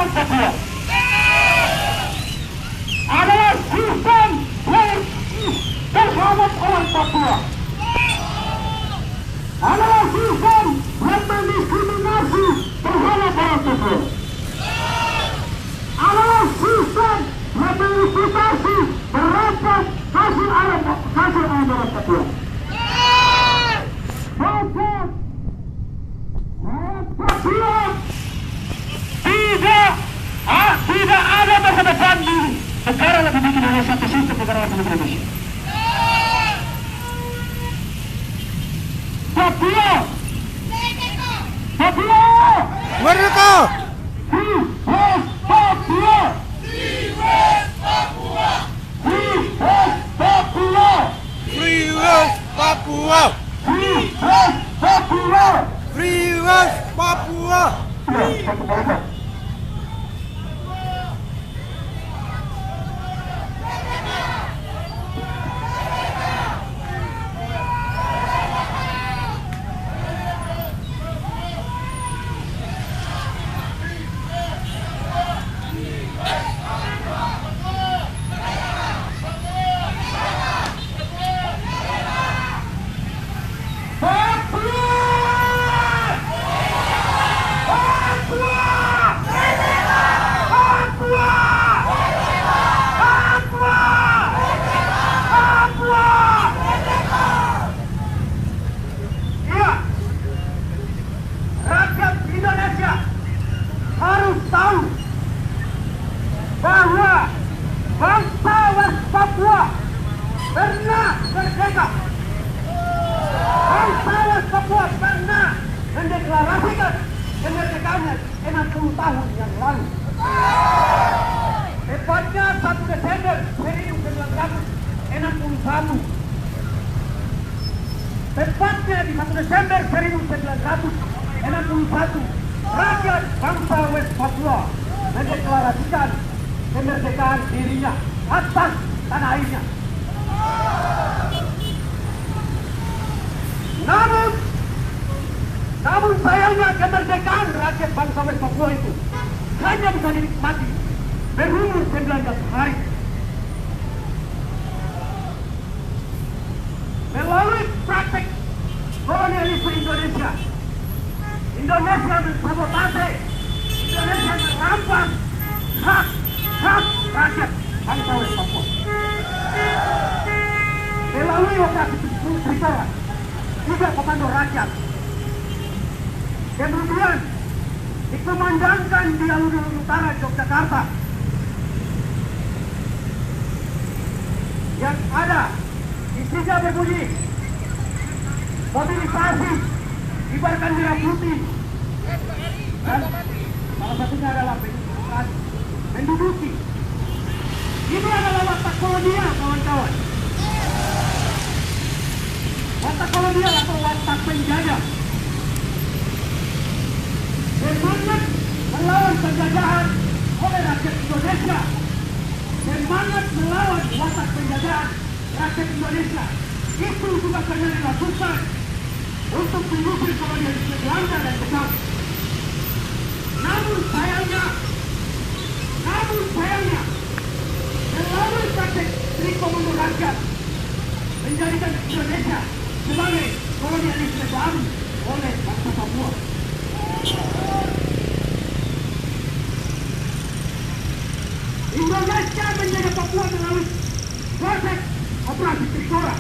orang Papua adalah sistem yang terhadap orang Papua, adalah sistem yang mendiskriminasi terhadap orang Papua, adalah sistem yang mengeksploitasi berapa hasil alam orang Papua. Tidak ada masa depan di negara Republik Indonesia atau sistem negara Republik Indonesia. Papua, Papua, Merdeka! Free West Papua, Free West Papua, Free West Papua! Free West Papua, Free West Papua! harus tahu bahwa bangsa West Papua pernah merdeka. Bangsa West Papua pernah mendeklarasikan kemerdekaannya 60 tahun yang lalu. Tepatnya 1 Desember 1961. Tepatnya di 1 Desember 1961, rakyat bangsa West Papua mendeklarasikan kemerdekaan dirinya atas tanah airnya. Namun sayangnya kemerdekaan rakyat bangsa West Papua itu hanya bisa dinikmati berumur 19 hari. Melalui praktek kolonialisme Indonesia mensabotase, Indonesia merampas hak rakyat bangsa West Papua. Melalui operasi Trikora, juga komando rakyat, kemudian dikumandangkan di alun-alun utara Yogyakarta yang ada isinya berbunyi mobilisasi, kibarkan merah putih, dan salah satunya adalah menduduki. Ini adalah watak kolonial, kawan-kawan. Watak kolonial atau watak penjajah. Semangat melawan penjajahan oleh rakyat Indonesia. Semangat melawan watak penjajahan rakyat Indonesia. Itu juga pernah dilakukan untuk mengusir kolonialisme Belanda dan Jepang. Namun sayangnya, melalui praktek Trikomando rakyat menjadikan Indonesia sebagai kolonialisme baru oleh bangsa Papua. Indonesia menjadi Papua melalui proses operasi Trikora.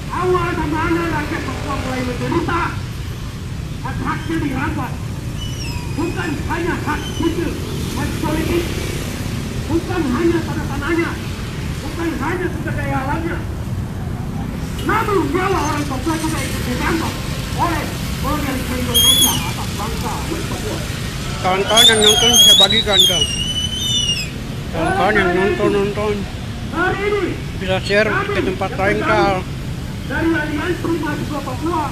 Awal mana rakyat Papua mulai menderita, hak-haknya dirampas. Bukan hanya hak sipil, hak politik, bukan hanya tanah-tanahnya, bukan hanya sumber daya alamnya, namun nyawa orang Papua juga ikut dirampas oleh kolonialisme Indonesia atas bangsa West Papua. Kawan-kawan yang nonton saya bagikan kan. Kawan-kawan yang nonton Hari ini bisa share ke tempat lain kal. Dari Aliansi Mahasiswa Papua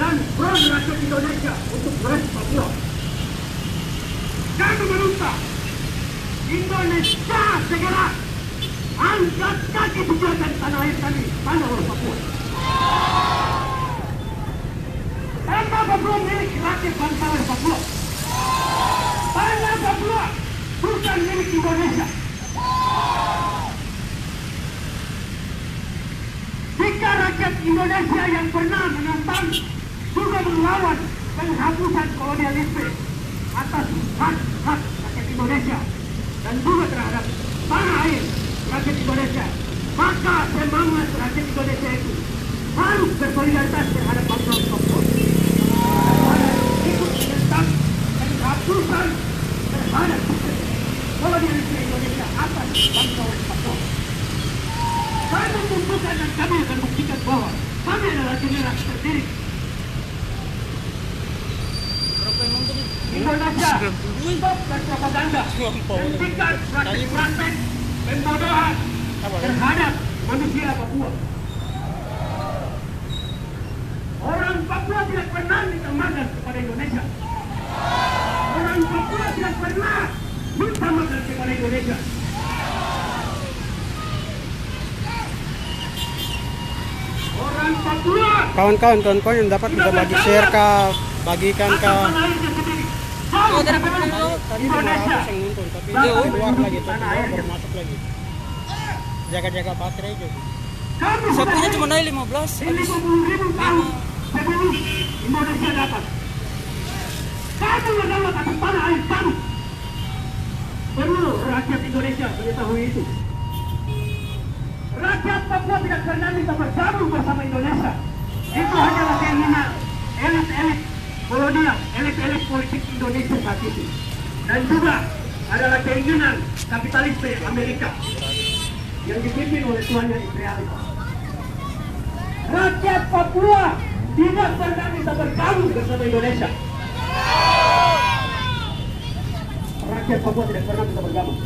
dan Front Rakyat Indonesia untuk West Papua, kami meminta Indonesia segera angkat kaki tinggalkan tanah air kami, tanah West Papua. Tanah Papua milik rakyat bangsa West Papua. Indonesia. Jika rakyat Indonesia yang pernah menentang juga melawan penghapusan kolonialisme atas hak-hak rakyat Indonesia dan juga terhadap tanah air rakyat Indonesia, maka semangat rakyat Indonesia itu harus bersolidaritas terhadap bangsa Papua. Ikut menentang penghapusan terhadap kolonialisme Indonesia atas bangsa Papua. Kami membuktikan dan kami akan buktikan bahwa kami adalah generasi terdiri Indonesia. Stop propaganda, hentikan praktik-praktik pembodohan terhadap manusia Papua. Orang Papua tidak pernah minta makan kepada Indonesia. Orang Papua tidak pernah minta makan kepada Indonesia. Orang Papua, Kawan-kawan yang dapat bisa bagi share kah, bagikan kah. Oh, tidak apa-apa dulu. Tadi 500 yang nonton, tapi itu keluar lagi, baru masuk lagi. Jaga-jaga baterai juga. Sapunya cuma naik 15. 50.000 tahun sebelum Indonesia dapat. Kami adalah atas tanah air kami. Perlu rakyat Indonesia mengetahui itu. Rakyat Papua tidak pernah minta bergabung bersama Indonesia. Itu hanyalah keinginan elit-elit kolonial, elit-elit politik Indonesia saat itu. Dan juga adalah keinginan kapitalisme Amerika yang dipimpin oleh tuannya imperialis. Rakyat Papua tidak pernah minta bergabung bersama Indonesia. Rakyat Papua tidak pernah minta bergabung.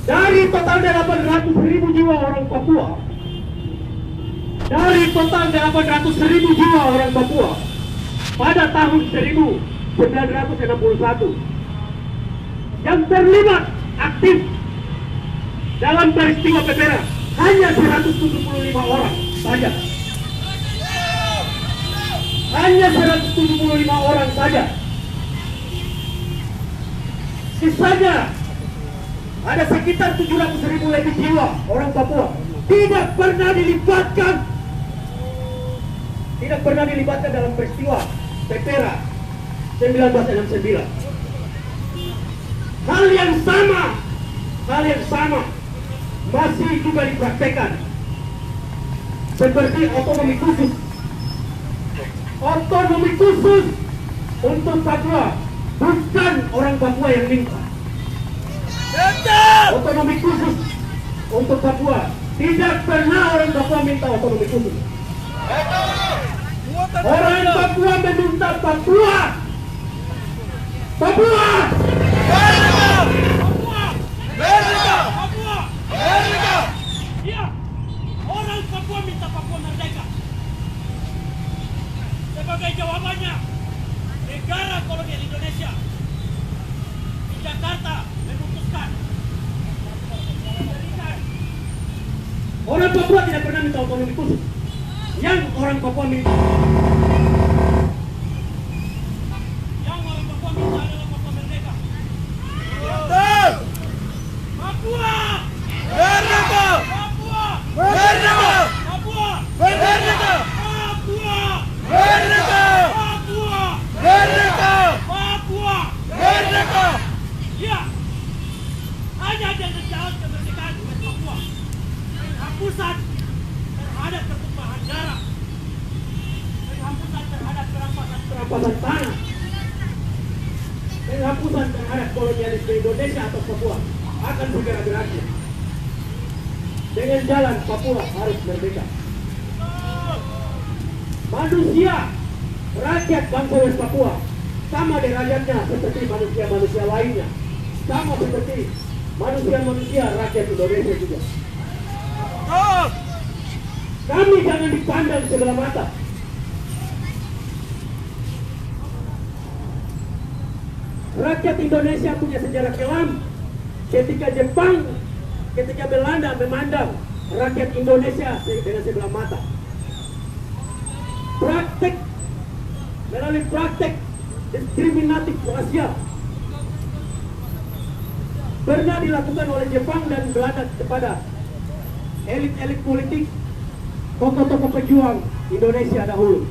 Dari total 800.000 jiwa orang Papua, dari total 800.000 jiwa orang Papua pada tahun 1961 yang terlibat aktif dalam peristiwa Pepera hanya 175 orang saja. Hanya 175 orang saja. Sisanya ada sekitar 700.000 lebih jiwa orang Papua tidak pernah dilibatkan dalam peristiwa Pepera 1969. Hal yang sama masih juga dipraktekkan, seperti otonomi khusus untuk Papua. Bukan orang Papua yang minta. Otonomi khusus untuk Papua. Tidak pernah orang Papua minta otonomi khusus. Orang Papua meminta Papua. Papua. Iya, orang Papua minta Papua merdeka. Sebagai jawabannya, negara kolonial Indonesia di Jakarta memutuskan orang Papua tidak pernah minta otonomi khusus. Yang orang Papua minta adalah Papua merdeka. Papua! Merdeka! Papua! Merdeka! Papua! Merdeka! Papua! Merdeka! Papua! Merdeka! Papua! Merdeka! Ya, hanya dengan jalan kemerdekaan buat Papua. Penghapusan terhadap pertumpahan darah, penghapusan terhadap perampasan tanah, penghapusan terhadap kolonialisme Indonesia atau Papua akan segera berakhir. Dengan jalan Papua harus merdeka. Manusia, rakyat bangsa West Papua sama derajatnya seperti manusia-manusia lainnya, sama seperti manusia-manusia rakyat Indonesia juga. Kami jangan dipandang sebelah mata. Rakyat Indonesia punya sejarah kelam. Ketika Jepang, ketika Belanda memandang rakyat Indonesia dengan sebelah mata. Melalui praktek diskriminatif rasial, pernah dilakukan oleh Jepang dan Belanda kepada elit-elit politik, tokoh-tokoh pejuang Indonesia dahulu.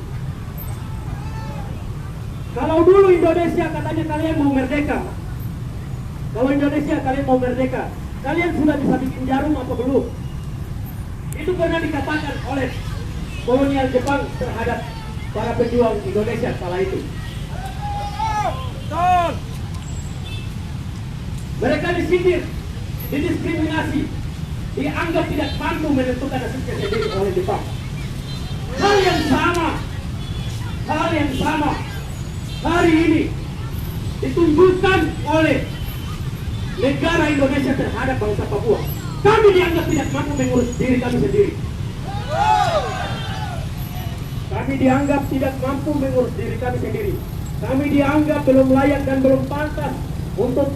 Kalau dulu Indonesia katanya kalian mau merdeka, kalau Indonesia kalian mau merdeka, kalian sudah bisa bikin jarum apa belum? Itu pernah dikatakan oleh kolonial Jepang terhadap para pejuang Indonesia kala itu. Mereka disindir, didiskriminasi, dianggap tidak mampu menentukan nasibnya sendiri oleh Jepang. Hal yang sama hari ini ditunjukkan oleh negara Indonesia terhadap bangsa Papua. Kami dianggap tidak mampu mengurus diri kami sendiri. Kami dianggap tidak mampu mengurus diri kami sendiri. Kami dianggap belum layak dan belum pantas untuk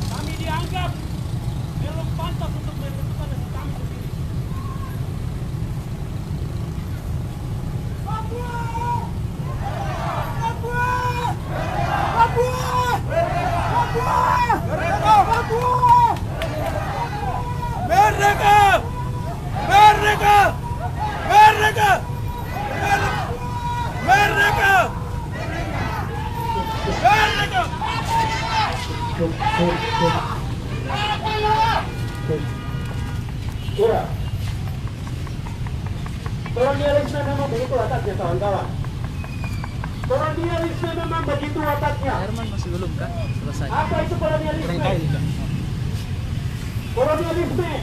Kami dianggap belum pantas untuk menentukan nasib kami sendiri. Papua! Papua! Papua! Papua! Papua! Merdeka! Merdeka! Merdeka! Merdeka! Merdeka! Ya. Kolonialisme memang begitu wataknya, kawan-kawan. Kolonialisme memang begitu wataknya. Herman masih belum kan selesai. Apa itu kolonialisme? Kolonialisme.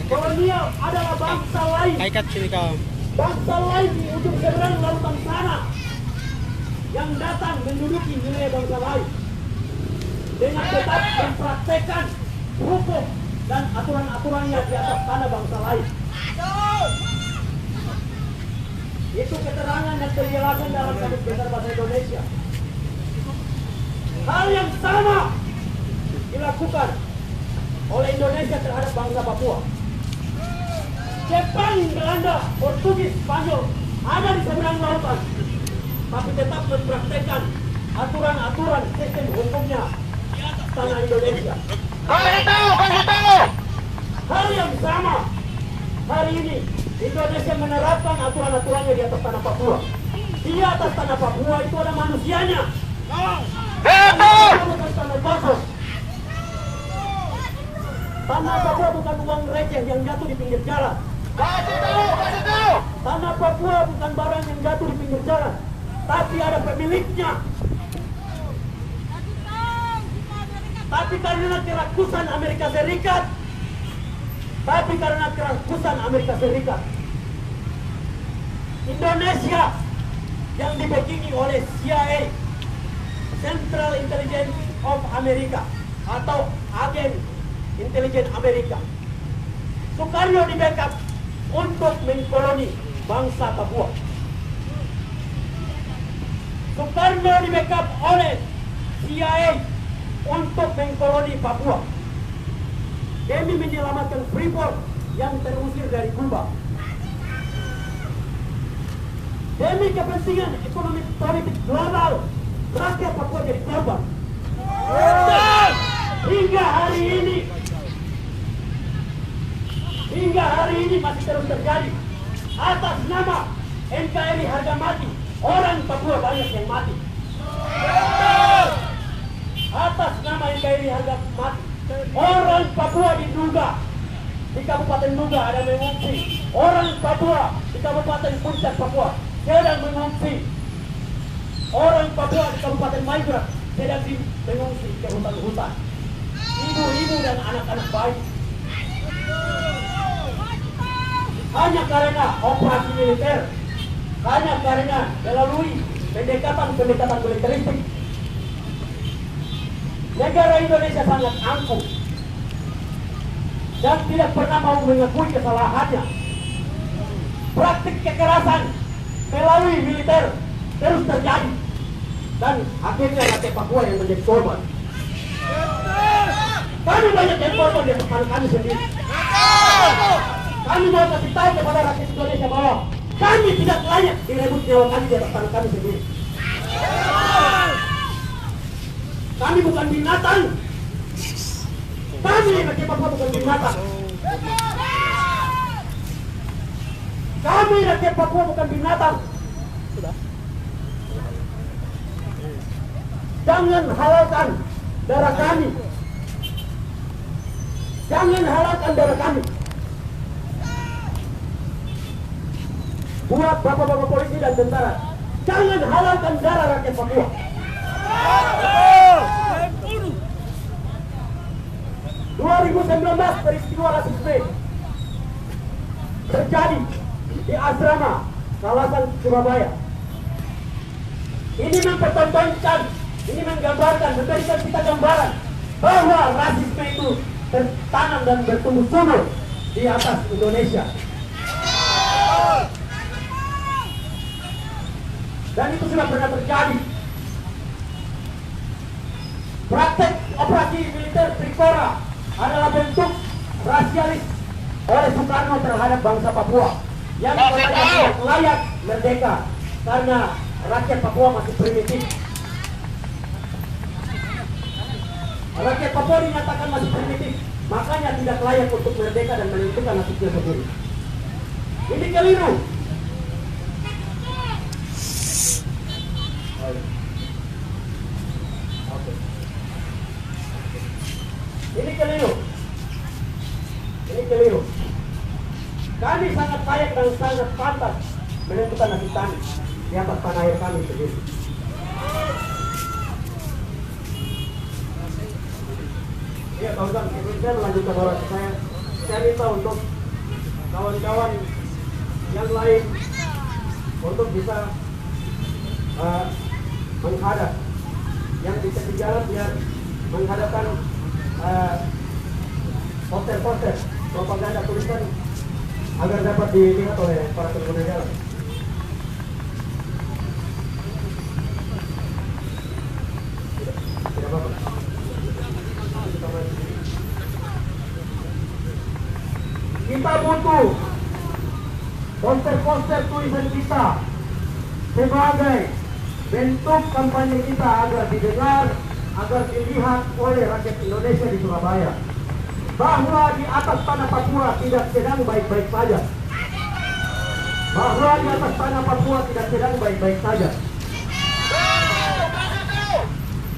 Kolonial adalah bangsa lain. Kaikat sini kau. Bangsa lain di ujung seberang lautan sana yang datang menduduki wilayah bangsa lain dengan tetap mempraktekkan hukum dan aturan-aturannya di atas tanah bangsa lain. Itu keterangan dan penjelasan dalam Kamus Besar Bahasa Indonesia. Hal yang sama dilakukan oleh Indonesia terhadap bangsa Papua. Jepang, Belanda, Portugis, Spanyol ada di seberang lautan, tapi tetap mempraktekkan aturan-aturan sistem hukumnya di atas tanah Indonesia. Hal yang sama hari ini Indonesia menerapkan aturan-aturannya di atas tanah Papua. Di atas tanah Papua itu ada manusianya. Bukan tanah kosong. Tanah Papua bukan uang receh yang jatuh di pinggir jalan. Tanah Papua bukan barang yang jatuh di pinggir jalan, tapi ada pemiliknya. Tapi karena kerakusan Amerika Serikat, Indonesia yang dibackingi oleh CIA, Central Intelligence of America, atau agen intelijen Amerika, Soekarno di backup untuk mengkoloni bangsa Papua. Soekarno di backup oleh CIA untuk mengkoloni Papua demi menyelamatkan Freeport yang terusir dari Kuba. Demi kepentingan ekonomi politik global, rakyat Papua jadi korban. Hingga hari ini masih terus terjadi. Atas nama NKRI harga mati, orang Papua banyak yang mati. Atas nama NKRI harga mati, orang Papua di Duga, di Kabupaten Duga ada mengungsi. Orang Papua di Kabupaten Puncak Papua sedang mengungsi. Orang Papua di Kabupaten Maibra sedang mengungsi ke hutan-hutan. Ibu-ibu dan anak-anak bayi. Hanya karena operasi militer, hanya karena melalui pendekatan militeristik, negara Indonesia sangat angkuh dan tidak pernah mau mengakui kesalahannya. Praktik kekerasan melalui militer terus terjadi, dan akhirnya rakyat Papua yang menjadi korban. Kami banyak yang korban di depan kami sendiri. Kami mau kasih tahu kepada rakyat Indonesia bahwa kami tidak layak direbut nyawa kami di atas tanah kami sendiri. Kami bukan binatang. Kami rakyat Papua bukan binatang. Kami rakyat Papua bukan binatang. Jangan halalkan darah kami. Jangan halalkan darah kami. Buat bapak-bapak polisi dan tentara, jangan halalkan darah rakyat Papua. 2019 peristiwa rasisme terjadi di asrama kawasan Surabaya. Ini mempertontonkan, ini menggambarkan, memberikan kita gambaran bahwa rasisme itu tertanam dan bertumbuh subur di atas Indonesia. Dan itu sudah pernah terjadi. Praktek operasi militer Trikora adalah bentuk rasialis oleh Soekarno terhadap bangsa Papua yang tidak layak merdeka karena rakyat Papua masih primitif. Rakyat Papua dinyatakan masih primitif, makanya tidak layak untuk merdeka dan menentukan nasibnya sendiri. Ini keliru. Ini keliru. Ini keliru. Kami sangat layak dan sangat pantas menentukan nasib kami di atas tanah air kami sendiri. Ya, kawan-kawan, saya melanjutkan orang saya minta untuk kawan-kawan yang lain untuk bisa menghadap yang bisa di jalan biar menghadapkan poster-poster propaganda tulisan agar dapat dilihat oleh para pengguna jalan. Tidak apa-apa. Kita butuh poster-poster tulisan kita sebagai bentuk kampanye kita agar didengar, agar dilihat oleh rakyat Indonesia di Surabaya bahwa di atas tanah Papua tidak sedang baik-baik saja. Bahwa di atas tanah Papua tidak sedang baik-baik saja.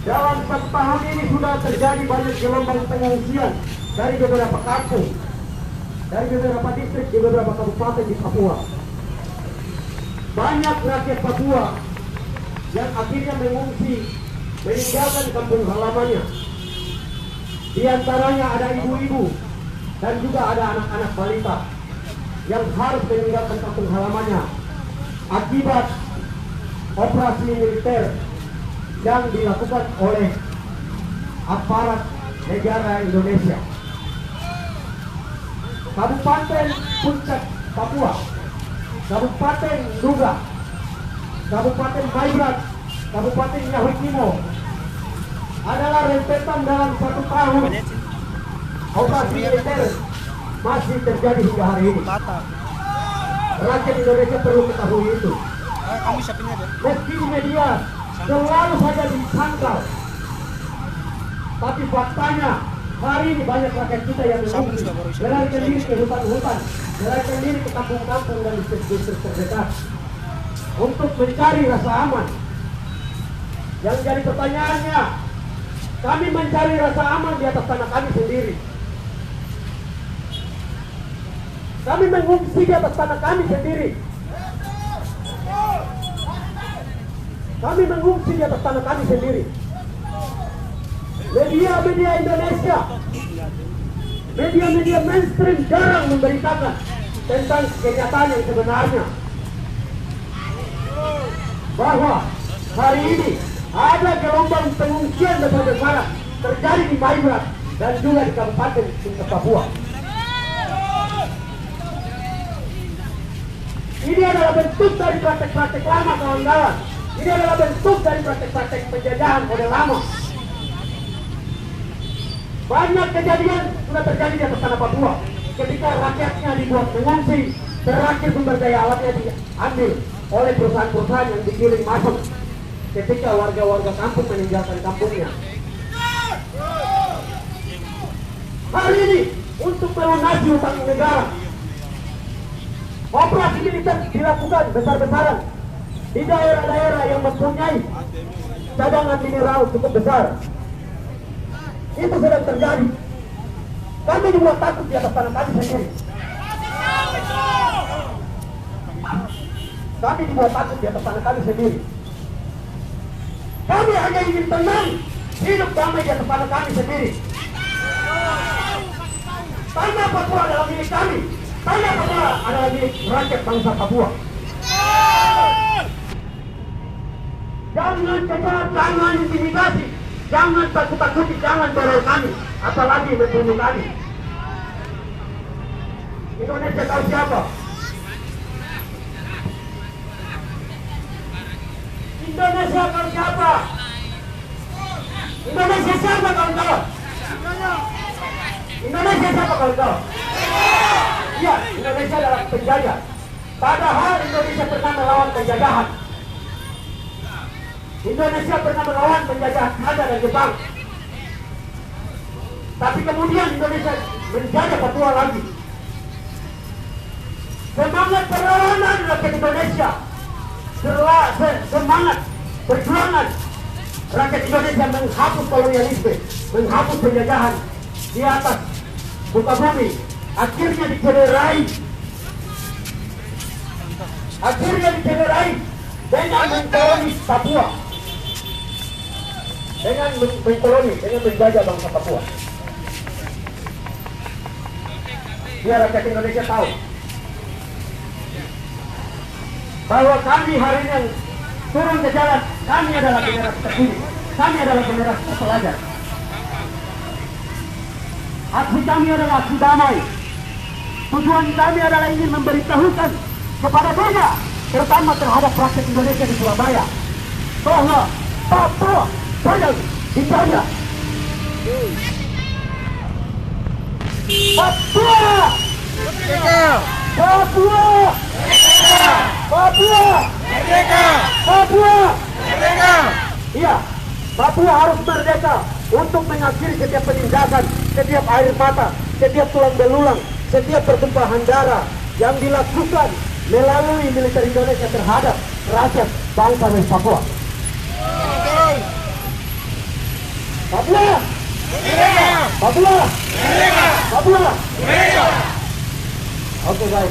Dalam 1 tahun ini sudah terjadi banyak gelombang pengungsian dari beberapa kampung, dari beberapa distrik di beberapa kabupaten di Papua. Banyak rakyat Papua yang akhirnya mengungsi, meninggalkan kampung halamannya. Di antaranya ada ibu-ibu dan juga ada anak-anak balita yang harus meninggalkan kampung halamannya akibat operasi militer yang dilakukan oleh aparat negara Indonesia. Kabupaten Puncak Papua, Kabupaten Duga, Kabupaten Maibrat, Kabupaten Yahukimo adalah rentetan dalam 1 tahun operasi militer masih terjadi hingga hari ini. Rakyat Indonesia perlu ketahui itu. Meski media selalu saja disangkal, tapi faktanya hari ini banyak rakyat kita yang mengungsi, melarikan diri ke hutan-hutan, melarikan diri ke kampung-kampung dan distrik-distrik terdekat untuk mencari rasa aman. Yang jadi pertanyaannya, kami mencari rasa aman di atas tanah kami sendiri. Kami mengungsi di atas tanah kami sendiri. Kami mengungsi di atas tanah kami sendiri. Media-media Indonesia, media-media mainstream jarang memberitakan tentang kenyataan yang sebenarnya. Bahwa hari ini ada gelombang pengungsian besar-besaran terjadi di Maibrat dan juga di Kabupaten Puncak Papua. Ini adalah bentuk dari praktek-praktek lama, kawan-kawan. Ini adalah bentuk dari praktek-praktek penjajahan model lama. Banyak kejadian sudah terjadi di atas tanah Papua. Ketika rakyatnya dibuat mengungsi, terakhir sumber daya alamnya diambil oleh perusahaan-perusahaan yang digiring masuk. Ketika warga-warga kampung meninggalkan kampungnya, hari ini untuk melunasi utang negara. Operasi militer dilakukan besar-besaran di daerah-daerah yang mempunyai cadangan mineral cukup besar. Itu sedang terjadi. Kami dibuat takut di atas tanah kami sendiri. Kami dibuat takut di atas tanah kami sendiri. Kami hanya ingin tenang, hidup damai di atas tanah kami sendiri. Tanah Papua adalah milik kami. Tanah Papua adalah milik rakyat bangsa Papua. Jangan kejar, jangan intimidasi, jangan takut-takuti, jangan teror kami, apalagi membunuh kami. Indonesia tahu siapa? Indonesia tahu siapa? Indonesia siapa kawan-kawan? Indonesia siapa kawan-kawan? Iya, Indonesia adalah penjajah. Padahal Indonesia pernah melawan penjajahan. Indonesia pernah melawan penjajahan Belanda dan Jepang. Tapi kemudian Indonesia menjajah Papua lagi. Semangat perlawanan rakyat Indonesia, semangat perjuangan rakyat Indonesia menghapus kolonialisme, menghapus penjajahan di atas muka bumi, akhirnya dicederai dengan mengkoloni Papua, dengan menjajah bangsa Papua. Biar rakyat Indonesia tahu bahwa kami hari ini yang turun ke jalan, kami adalah generasi terpilih, kami adalah generasi terpelajar. Aksi kami adalah aksi damai. Tujuan kami adalah ingin memberitahukan kepada dunia, terutama terhadap rakyat Indonesia di Surabaya, bahwa Papua sedang dijajah. Papua! Papua! Papua! Merdeka! Papua! Merdeka! Iya, Papua harus merdeka untuk mengakhiri setiap penindasan, setiap air mata, setiap tulang belulang, setiap pertumpahan darah yang dilakukan melalui militer Indonesia terhadap rakyat bangsa West Papua. Papua! Merdeka! Papua! Merdeka! Papua! Merdeka! Oke baik,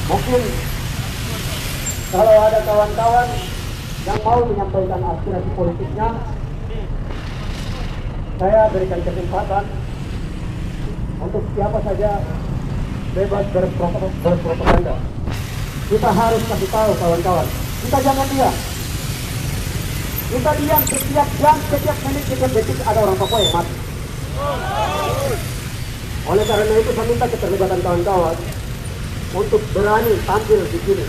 mungkin kalau ada kawan-kawan yang mau menyampaikan aspirasi politiknya, saya berikan kesempatan untuk siapa saja bebas berpropaganda. Kita harus kasih tahu kawan-kawan, kita jangan diam. Kita diam setiap jam, setiap menit, setiap detik ada orang Papua yang mati. Oleh karena itu saya minta keterlibatan kawan-kawan untuk berani tampil di sini,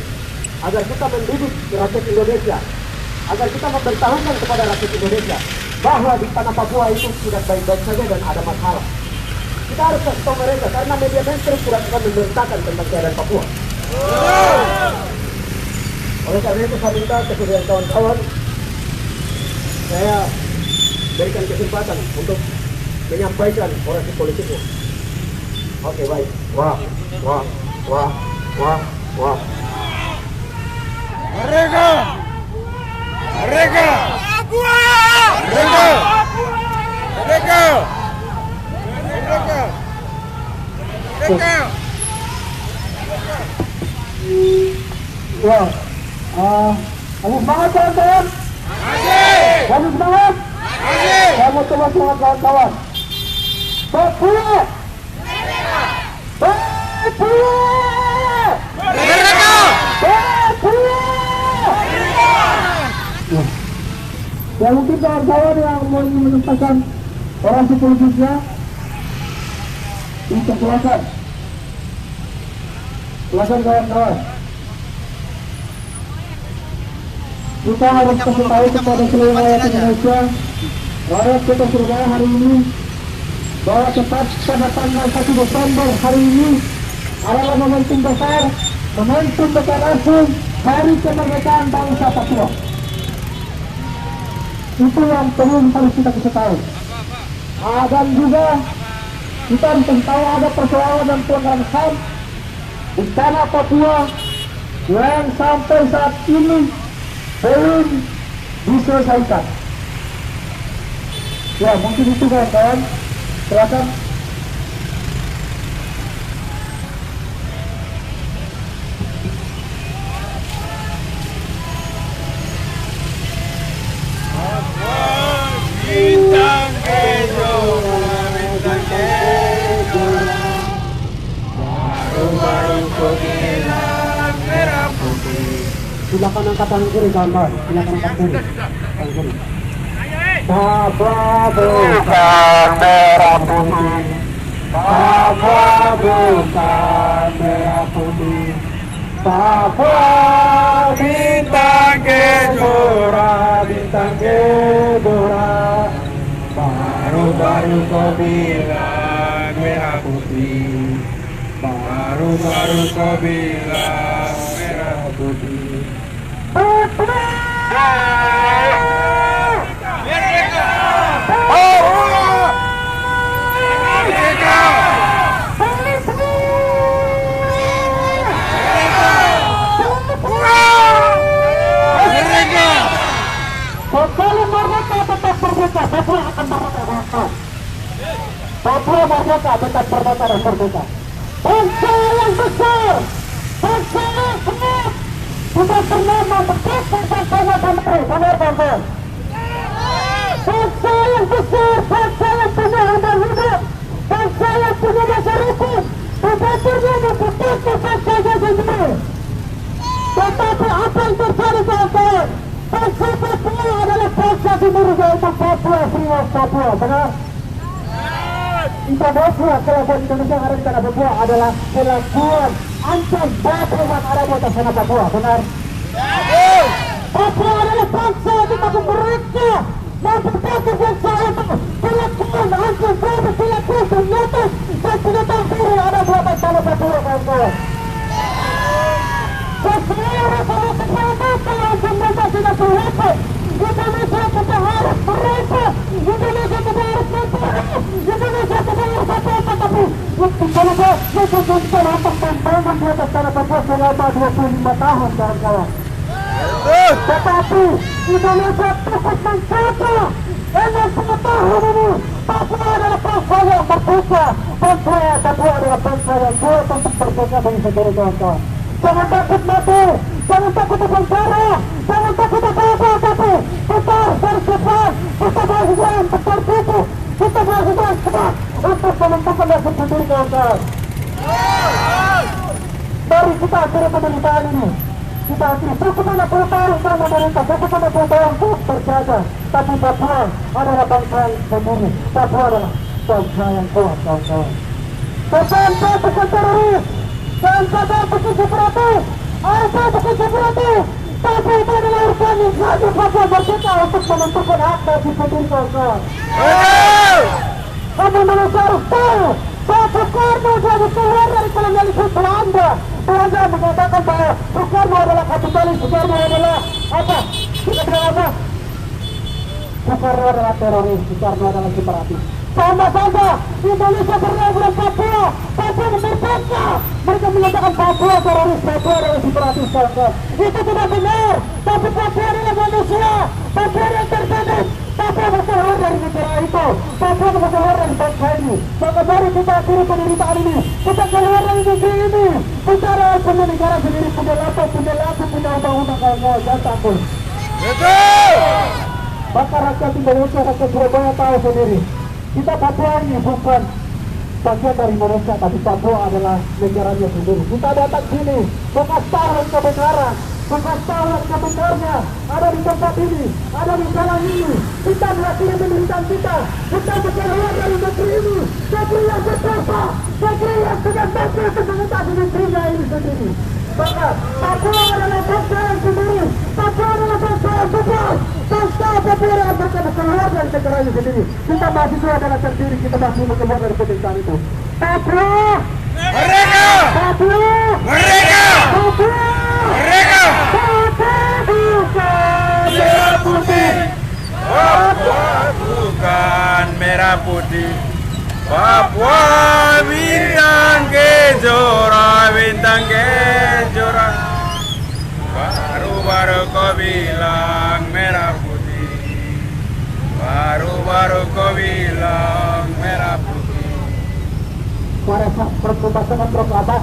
agar kita mendidik rakyat Indonesia, agar kita memberitahukan kepada rakyat Indonesia bahwa di tanah Papua itu tidak baik-baik saja dan ada masalah. Kita harus kasih tahu mereka, karena media mainstream sudah memberitakan tentang keadaan Papua. Oleh karena itu saya minta kesediaan kawan-kawan, saya berikan kesempatan untuk menyampaikan orasi politiknya. Oke baik. Wah. Merdeka! Merdeka! Merdeka! Merdeka! Merdeka! Merdeka! Wah. Kamu semangat kawan-kawan? Masih! Kamu semangat? Masih! Kamu coba semangat kawan-kawan. Papua! Papua! Merdeka! Papua! Ya mungkin kawan-kawan yang mau menyampaikan orasi politiknya bisa silakan. Silakan kawan-kawan. Kita harus kasih tahu kepada seluruh rakyat Indonesia, rakyat Kota Surabaya hari ini, bahwa tepat pada tanggal 1 Desember hari ini adalah momentum besar deklarasi Hari Kemerdekaan Bangsa Papua. Itu yang perlu harus kita kasih tahu. Dan juga kita tahu ada persoalan dan pelanggaran HAM di tanah Papua yang sampai saat ini belum diselesaikan. Ya mungkin itu kawan-kawan, silakan. Bintang Kejora, bintang Kejora, baru-baru kau bilang merah putih. Silakan angkat tangan kiri kawan-kawan, silakan angkat kiri. Tangan kiri. Papua bukan merah putih, Papua bukan merah putih, Papua Bintang Kejora, bintang Kejora, baru-baru kau bilang merah putih, baru-baru kau bilang merah putih. Merdeka! Merdeka! Papua merdeka tetap merdeka, Papua akan merdeka. Papua merdeka tetap merdeka dan merdeka. Bangsa yang besar, bangsa yang kuat, tidak pernah membedakan bangsanya sendiri, benar kawan. Bangsa yang besar, bangsa yang punya undang-undang, bangsa yang punya dasar hukum, tidak pernah membedakan bangsanya sendiri. Tetapi apa yang terjadi kawan-kawan? Bangsa Papua adalah bangsa timur, yaitu Papua, Siwas Papua, benar? Papua, kelabuan Indonesia yang ada di tanah Papua adalah kelabuan ancam batu yang ada di atas tanah Papua, benar? Papua adalah bangsa, tetapi mereka mempertahankan bangsa itu kelabuan ancam batu, kelabuan ternyata dan tidak tahu ada di atas tanah Papua, kawan-kawan. Sesuai resolusi PBB yang mereka tidak berlaku, Indonesia tidak harus mereka, Indonesia tidak harus mencari, Indonesia tidak harus apa-apa, tapi Indonesia memutuskan untuk membangun di atas tanah Papua selama 25 tahun, kawan-kawan. Tetapi Indonesia cukup mencoba dengan pengetahuan ini. Papua adalah bangsa yang merdeka, Papua adalah bangsa yang kuat untuk merdeka bagi saudara kawan-kawan. Jangan takut mati, jangan takut berpenjara, jangan takut apa-apa, tapi kita harus berjuang, kita berjuang bersatu, kita berjuang cepat untuk menentukan nasib sendiri, kawan-kawan. Mari kita akhiri penderitaan ini. Kita akhiri, cukup ada tahun kita memerintah, cukup ada tahun untuk berjaga, tapi Papua adalah bangsa yang sendiri, Papua adalah bangsa yang kuat, kawan-kawan. Bangsa bukan teroris, bangsa bukan separatis, bangsa bukan separatis, tapi itu adalah organisasi Papua merdeka untuk menentukan hak bagi sendiri, kawan-kawan. Kamu Indonesia harus tahu, Pak Soekarno jadi keluar dari kolonialisme Belanda. Belanda mengatakan bahwa Soekarno adalah kapitalis, Soekarno adalah apa? Kita bilang apa? Soekarno adalah teroris, Soekarno adalah separatis. Sama saja, Indonesia pernah bilang Papua, Papua merdeka. Mereka mengatakan Papua teroris, Papua adalah separatis, kawan-kawan. Itu tidak benar, tapi Papua adalah manusia, Papua adalah terjadi. Papua bisa keluar dari negara itu, Papua bisa keluar dari bangsa ini. Maka mari kita akhiri penderitaan ini, kita keluar dari negeri ini. Bicara punya negara sendiri, punya lapas, punya undang-undang, kawan-kawan, jangan takut. Maka rakyat Indonesia, rakyat Surabaya tahu sendiri, kita Papua ini bukan bagian dari Indonesia, tapi Papua adalah negaranya sendiri. Kita datang sini, bukan tahu kebenaran, bukan tahu kebenarannya ada di tempat ini, ada di jalan ini. Kita mengakhiri penderitaan kita keluar dari negeri ini, negeri yang berkuasa, negeri yang sudah mampu untuk mengatasi negerinya ini sendiri. Maka Papua adalah bangsa yang sendiri, Papua adalah bangsa yang besar, bangsa Papua yang mereka keluar dari negaranya sendiri. Kita mahasiswa adalah terdiri, kita masih keluar dari penderitaan itu. Papua Merdeka! Papua Merdeka! Papua Merdeka! merah putih, Papua bukan merah putih, Papua bintang kejora. Baru-baru kau bilang merah putih. Baru-baru kau bilang merah putih. Para proklamasi